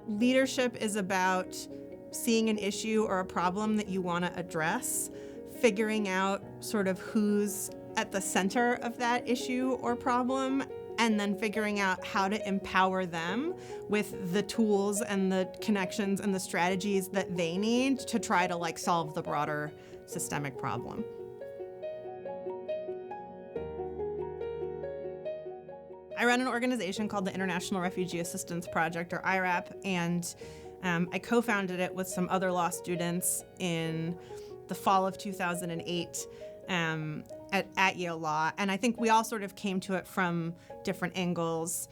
leadership is about seeing an issue or a problem that you want to address, figuring out sort of who's at the center of that issue or problem, and then figuring out how to empower them with the tools and the connections and the strategies that they need to try to like solve the broader systemic problem. I run an organization called the International Refugee Assistance Project, or IRAP, and I co-founded it with some other law students in the fall of 2008 at Yale Law. And I think we all sort of came to it from different angles.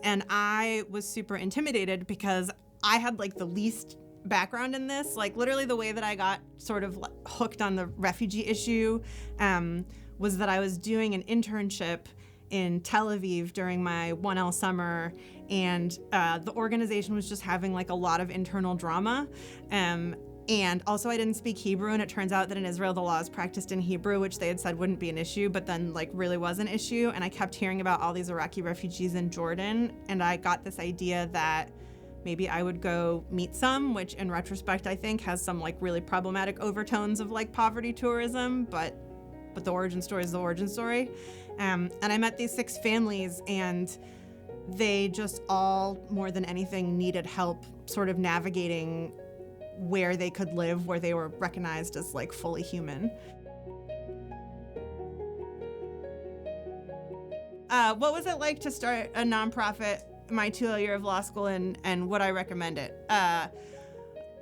And I was super intimidated because I had like the least background in this. Like literally the way that I got sort of hooked on the refugee issue was that I was doing an internship in Tel Aviv during my 1L summer, and the organization was just having like a lot of internal drama. And also I didn't speak Hebrew, and it turns out that in Israel the law is practiced in Hebrew, which they had said wouldn't be an issue, but then like really was an issue. And I kept hearing about all these Iraqi refugees in Jordan, and I got this idea that maybe I would go meet some, which in retrospect I think has some like really problematic overtones of like poverty tourism, but the origin story is the origin story. And I met these 6 families, and they just all, more than anything, needed help sort of navigating where they could live, where they were recognized as like fully human. What was it like to start a nonprofit my 2 year of law school, and would I recommend it?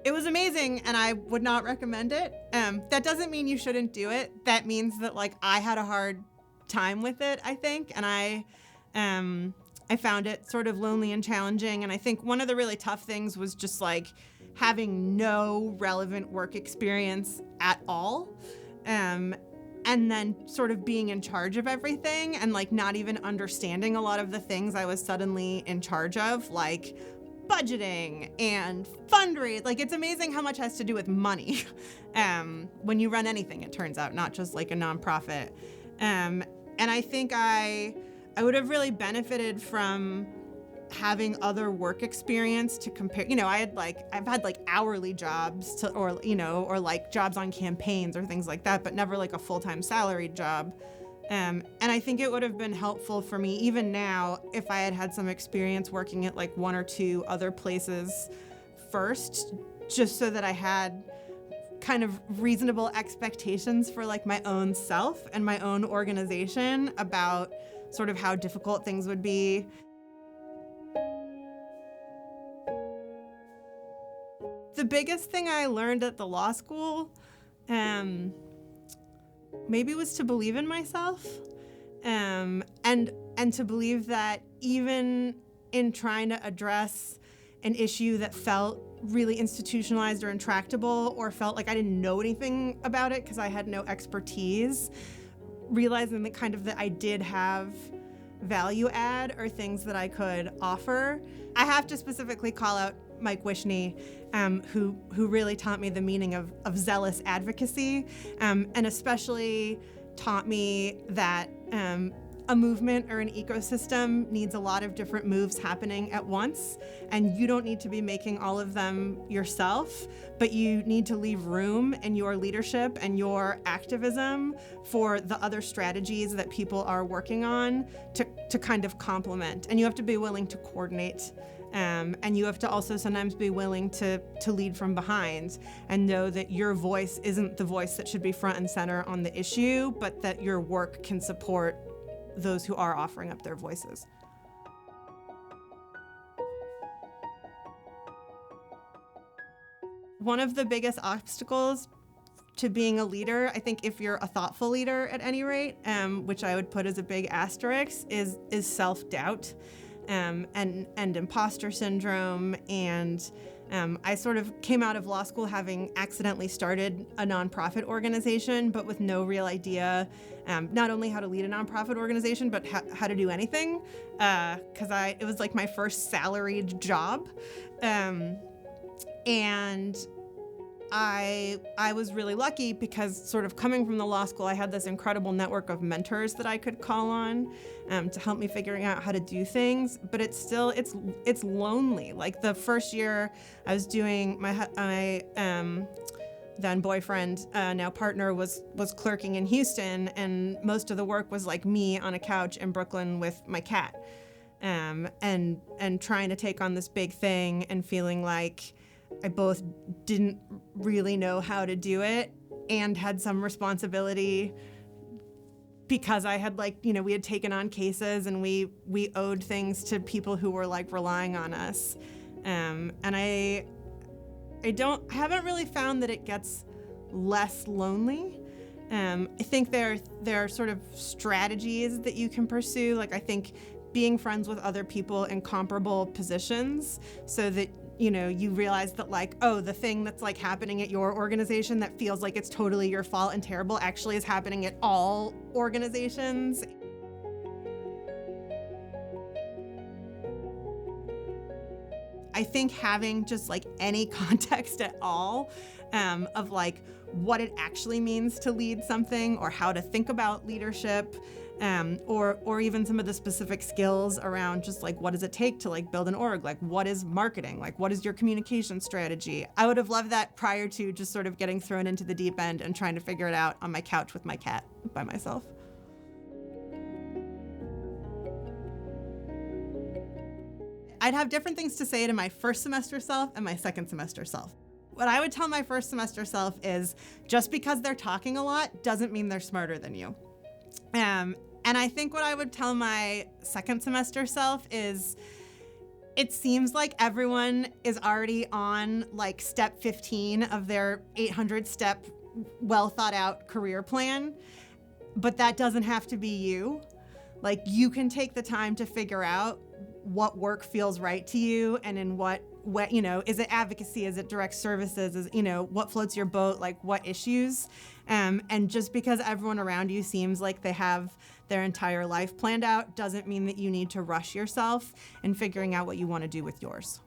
It was amazing, and I would not recommend it. That doesn't mean you shouldn't do it. That means that like I had a hard time with it, I think, and I found it sort of lonely and challenging. And I think one of the really tough things was just like having no relevant work experience at all, and then sort of being in charge of everything and like not even understanding a lot of the things I was suddenly in charge of, like budgeting and fundraising. Like it's amazing how much has to do with money when you run anything, it turns out, not just like a nonprofit. And I think I would have really benefited from having other work experience to compare. You know, I've had like hourly jobs or like jobs on campaigns or things like that, but never like a full-time salaried job. And I think it would have been helpful for me even now if I had some experience working at like 1 or 2 other places first, just so that I had kind of reasonable expectations for like my own self and my own organization about sort of how difficult things would be. The biggest thing I learned at the law school maybe was to believe in myself, and to believe that even in trying to address an issue that felt really institutionalized or intractable, or felt like I didn't know anything about it because I had no expertise, realizing that kind of that I did have value add or things that I could offer. I have to specifically call out Mike Wishney, who really taught me the meaning of zealous advocacy, and especially taught me that a movement or an ecosystem needs a lot of different moves happening at once, and you don't need to be making all of them yourself, but you need to leave room in your leadership and your activism for the other strategies that people are working on to kind of complement. And you have to be willing to coordinate. And you have to also sometimes be willing to lead from behind and know that your voice isn't the voice that should be front and center on the issue, but that your work can support those who are offering up their voices. One of the biggest obstacles to being a leader, I think if you're a thoughtful leader at any rate, which I would put as a big asterisk, is self-doubt. And imposter syndrome, and I sort of came out of law school having accidentally started a nonprofit organization, but with no real idea not only how to lead a nonprofit organization, but how to do anything, because it was like my first salaried job, and I was really lucky because sort of coming from the law school, I had this incredible network of mentors that I could call on to help me figuring out how to do things. But it's lonely. Like the first year I was doing my then boyfriend, now partner, was clerking in Houston, and most of the work was like me on a couch in Brooklyn with my cat, and trying to take on this big thing and feeling like I both didn't really know how to do it and had some responsibility because I had we had taken on cases and we owed things to people who were like relying on us, and I haven't really found that it gets less lonely. I think there are sort of strategies that you can pursue. Like I think being friends with other people in comparable positions so that you realize that the thing that's like happening at your organization that feels like it's totally your fault and terrible actually is happening at all organizations. I think having just like any context at all of like what it actually means to lead something or how to think about leadership, or even some of the specific skills around just like what does it take to like build an org, like what is marketing, like what is your communication strategy. I would have loved that prior to just sort of getting thrown into the deep end and trying to figure it out on my couch with my cat by myself. I'd have different things to say to my first semester self and my second semester self. What I would tell my first semester self is just because they're talking a lot doesn't mean they're smarter than you. And I think what I would tell my second semester self is it seems like everyone is already on like step 15 of their 800-step, well thought out career plan, but that doesn't have to be you. Like you can take the time to figure out what work feels right to you and in what is it advocacy, is it direct services, is what floats your boat, like what issues, and just because everyone around you seems like they have their entire life planned out doesn't mean that you need to rush yourself in figuring out what you want to do with yours.